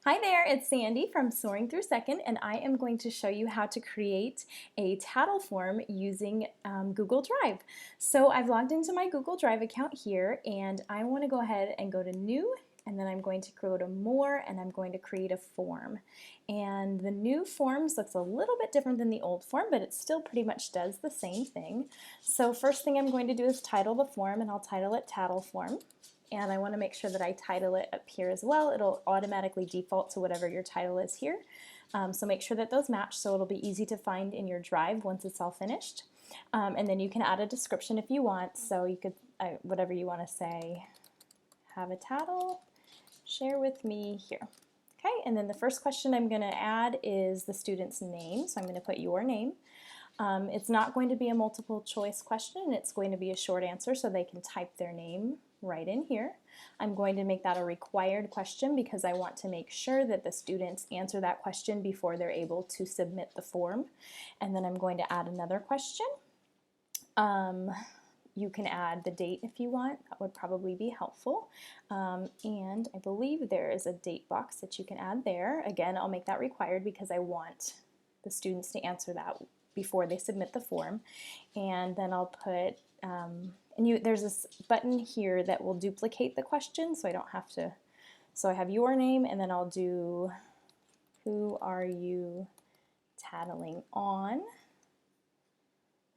Hi there, it's Sandy from Soaring Through Second, and I am going to show you how to create a Tattle form using Google Drive. So I've logged into my Google Drive account here, and I want to go ahead and go to New, and then I'm going to go to More, and I'm going to create a form. And the new forms looks a little bit different than the old form, but it still pretty much does the same thing. So first thing I'm going to do is title the form, and I'll title it Tattle Form. And I want to make sure that I title it up here as well. It'll automatically default to whatever your title is here. So make sure that those match so it'll be easy to find in your drive once it's all finished. And then you can add a description if you want. So you could, whatever you want to say, have a tattle, share with me here. Okay, and then the first question I'm going to add is the student's name. So I'm going to put your name. It's not going to be a multiple choice question. It's going to be a short answer so they can type their name right in here. I'm going to make that a required question because I want to make sure that the students answer that question before they're able to submit the form. And then I'm going to add another question. You can add the date if you want. That would probably be helpful. And I believe there is a date box that you can add there. Again, I'll make that required because I want the students to answer that before they submit the form. And then I'll put there's this button here that will duplicate the question, so I don't have to. So I have your name, and then I'll do, who are you tattling on?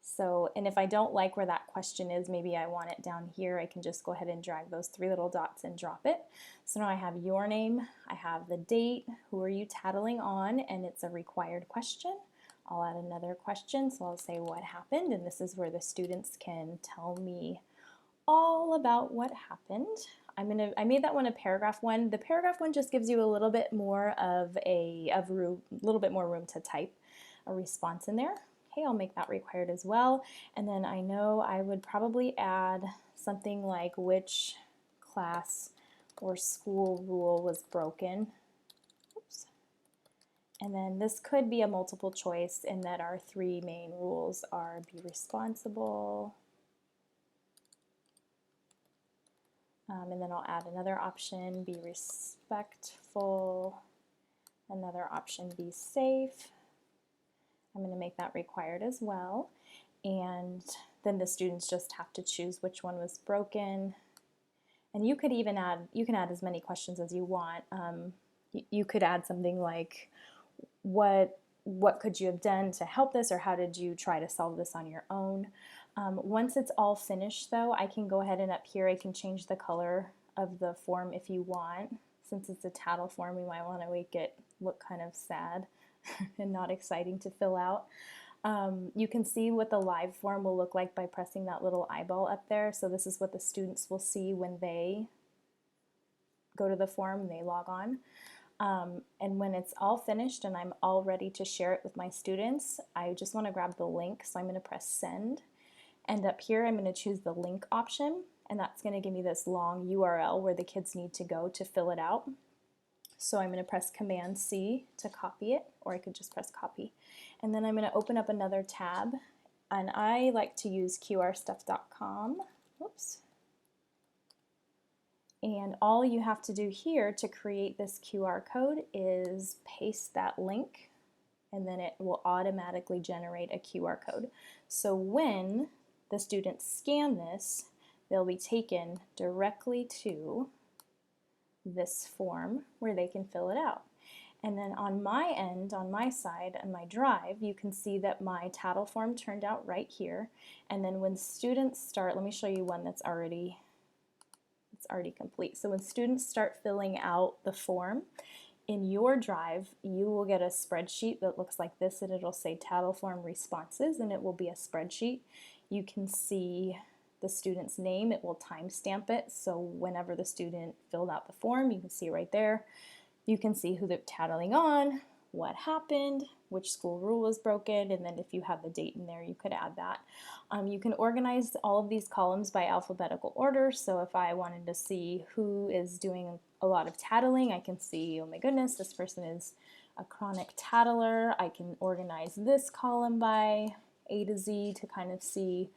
So, and if I don't like where that question is, maybe I want it down here, I can just go ahead and drag those three little dots and drop it. So now I have your name, I have the date, who are you tattling on, and it's a required question. I'll add another question, so I'll say what happened, and this is where the students can tell me all about what happened. I made that one a paragraph one. The paragraph one just gives you a little bit more of a little bit more room to type a response in there. Okay, I'll make that required as well. And then I know I would probably add something like which class or school rule was broken. Oops. And then this could be a multiple choice in that our three main rules are be responsible, and then I'll add another option, be respectful, another option, be safe. I'm going to make that required as well. And then the students just have to choose which one was broken. And you could even add, you can add as many questions as you want. You could add something like, what could you have done to help this, or how did you try to solve this on your own? Once it's all finished though, I can go ahead and up here I can change the color of the form if you want. Since it's a tattle form, we might want to make it look kind of sad and not exciting to fill out. You can see what the live form will look like by pressing that little eyeball up there. So this is what the students will see when they go to the form and they log on. And when it's all finished and I'm all ready to share it with my students, I just want to grab the link, so I'm going to press send. And up here I'm going to choose the link option, and that's going to give me this long URL where the kids need to go to fill it out. So I'm going to press Command C to copy it, or I could just press copy. And then I'm going to open up another tab, and I like to use qrstuff.com. Whoops. And all you have to do here to create this QR code is paste that link, and then it will automatically generate a QR code. So when the students scan this, they'll be taken directly to this form where they can fill it out. And then on my end, on my side, on my drive, you can see that my tattle form turned out right here. And then when students start, let me show you one that's already complete. So when students start filling out the form, in your drive, you will get a spreadsheet that looks like this, and it'll say tattle form responses, and it will be a spreadsheet. You can see the student's name, it will timestamp it, so whenever the student filled out the form, you can see right there. You can see who they're tattling on, what happened, which school rule was broken, and then if you have the date in there, you could add that. You can organize all of these columns by alphabetical order, so if I wanted to see who is doing a lot of tattling, I can see, oh my goodness, this person is a chronic tattler. I can organize this column by A to Z to kind of see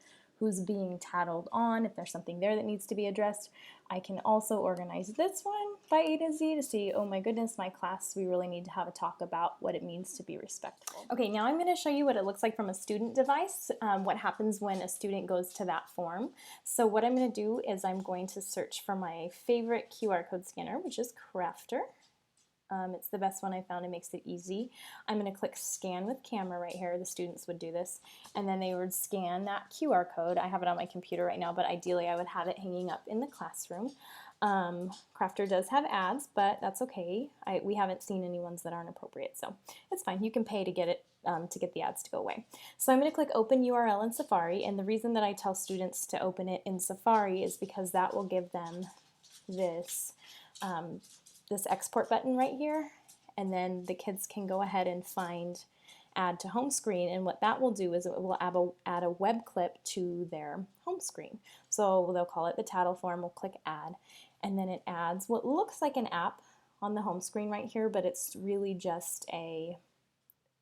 who's being tattled on, if there's something there that needs to be addressed. I can also organize this one by A to Z to see, oh my goodness, my class, we really need to have a talk about what it means to be respectful. Okay, now I'm going to show you what it looks like from a student device, what happens when a student goes to that form. So what I'm going to do is I'm going to search for my favorite QR code scanner, which is Crafter. It's the best one I found. It makes it easy. I'm going to click scan with camera right here. The students would do this, and then they would scan that QR code. I have it on my computer right now, but ideally I would have it hanging up in the classroom. Crafter does have ads, but that's okay. We haven't seen any ones that aren't appropriate, so it's fine. You can pay to get it to get the ads to go away. So I'm going to click open URL in Safari, and the reason that I tell students to open it in Safari is because that will give them this this export button right here, and then the kids can go ahead and find add to home screen, and what that will do is it will add a web clip to their home screen. So they'll call it the Tattle form, we'll click add, and then it adds what looks like an app on the home screen right here, but it's really just a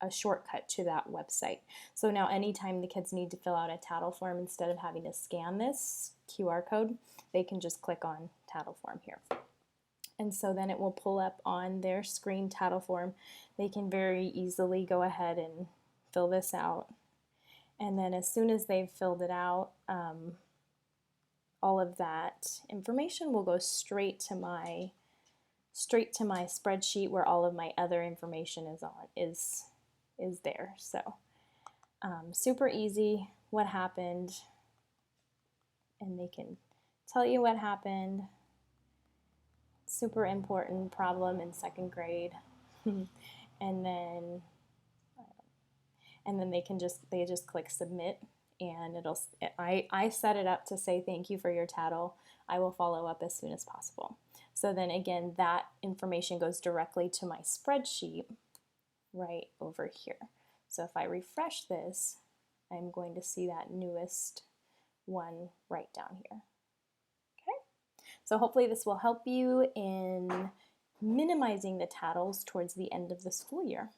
shortcut to that website. So now anytime the kids need to fill out a Tattle form, instead of having to scan this QR code, they can just click on Tattle form here. And so then it will pull up on their screen Tattle form. They can very easily go ahead and fill this out. And then as soon as they've filled it out, all of that information will go straight to my spreadsheet where all of my other information is there. So super easy what happened, and they can tell you what happened. Super important problem in second grade. and then they just click submit, and I set it up to say thank you for your Tattle. I will follow up as soon as possible. So then again, that information goes directly to my spreadsheet right over here. So if I refresh this, I'm going to see that newest one right down here. So hopefully this will help you in minimizing the tattles towards the end of the school year.